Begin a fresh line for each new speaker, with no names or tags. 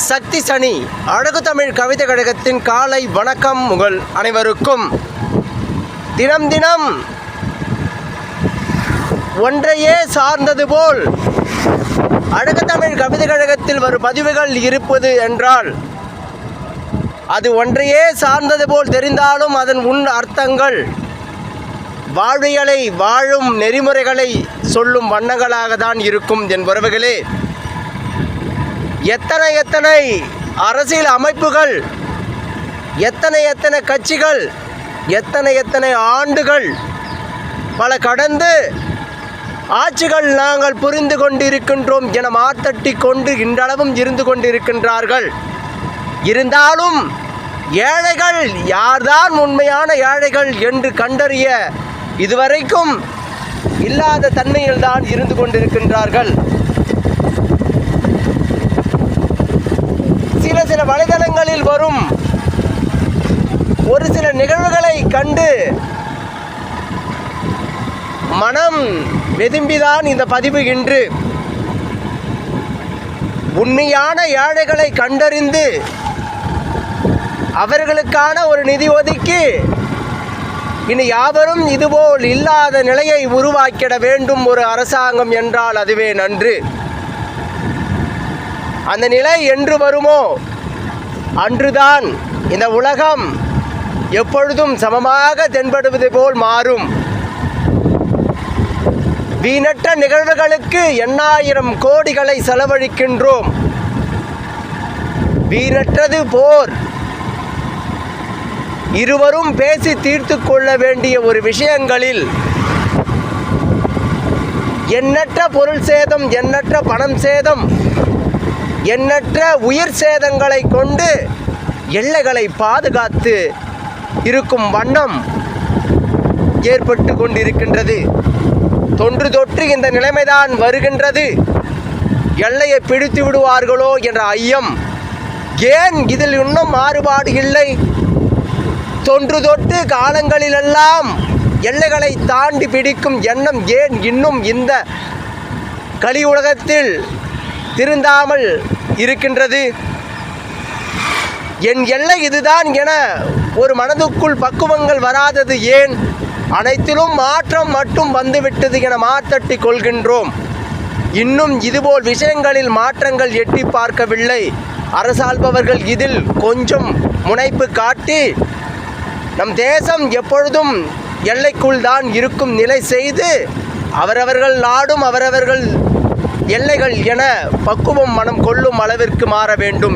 சக்தி சனி அழகு தமிழ் கவிதை கழகத்தின் காலை வணக்கம் உங்கள் அனைவருக்கும். தினம் தினம் ஒன்றையே சார்ந்தது போல் அழகு தமிழ் கவிதை கழகத்தில் வரும் பதிவுகள் இருப்பது என்றால் அது ஒன்றையே சார்ந்தது போல் தெரிந்தாலும் அதன் உள் அர்த்தங்கள் வாழ்வியலை வாழும் நெறிமுறைகளை சொல்லும் வண்ணங்களாக தான் இருக்கும். என் உறவுகளே, எத்தனை அரசியல் அமைப்புகள், எத்தனை கட்சிகள், எத்தனை ஆண்டுகள் பல கடந்து ஆட்சிகள் நாங்கள் புரிந்து கொண்டிருக்கின்றோம் என மாத்தட்டி கொண்டு இன்றளவும் இருந்து கொண்டிருக்கின்றார்கள். இருந்தாலும் ஏழைகள் யார்தான் உண்மையான ஏழைகள் என்று கண்டறிய இதுவரைக்கும் இல்லாத தன்மையில்தான் இருந்து கொண்டிருக்கின்றார்கள். சில வலைதளங்களில் வரும் ஒரு சில நிகழ்வுகளை கண்டு மனம் வெதும்பிதான் இந்த பதிவு. இன்று உண்மையான ஏழைகளை கண்டறிந்து அவர்களுக்கான ஒரு நிதி ஒதுக்கி இனி யாவரும் இதுபோல் இல்லாத நிலையை உருவாக்கிட வேண்டும் ஒரு அரசாங்கம் என்றால் அதுவே நன்று. அந்த நிலை என்று வருமோ அன்றுதான் இந்த உலகம் எப்பொழுதும் சமமாக தென்படுவது போல் மாறும். வீணற்ற நிகழ்வுகளுக்கு எண்ணாயிரம் கோடிகளை செலவழிக்கின்றோம். வீணற்றது போர். இருவரும் பேசி தீர்த்து கொள்ள வேண்டிய ஒரு விஷயங்களில் எண்ணற்ற பொருள் சேதம், எண்ணற்ற பணம் சேதம், எண்ணற்ற உயிர் சேதங்களை கொண்டு எல்லைகளை பாதுகாத்து இருக்கும் வண்ணம் ஏற்பட்டு கொண்டிருக்கின்றது. தொன்று தொற்று இந்த நிலைமைதான் வருகின்றது. எல்லையை பிடித்து விடுவார்களோ என்ற ஐயம். ஏன் இதில் இன்னும் மாறுபாடு இல்லை? தொன்று தொட்டு காலங்களிலெல்லாம் எல்லைகளை தாண்டி பிடிக்கும் எண்ணம் ஏன் இன்னும் இந்த கலியுலகத்தில் திருந்தாமல் இருக்கின்றது? என் எல்லை இதுதான் என ஒரு மனதுக்குள் பக்குவங்கள் வராதது ஏன்? அனைத்திலும் மாற்றம் மட்டும் வந்துவிட்டது என மாத்தட்டி கொள்கின்றோம். இன்னும் இதுபோல் விஷயங்களில் மாற்றங்கள் எட்டி பார்க்கவில்லை. அரசாள்பவர்கள் இதில் கொஞ்சம் முனைப்பு காட்டி நம் தேசம் எப்பொழுதும் எல்லைக்குள் தான் இருக்கும் நிலை செய்து அவரவர்கள் நாடும் அவரவர்கள் எல்லைகள் என பக்குவம் மனம் கொள்ளும் அளவிற்கு மாற வேண்டும்.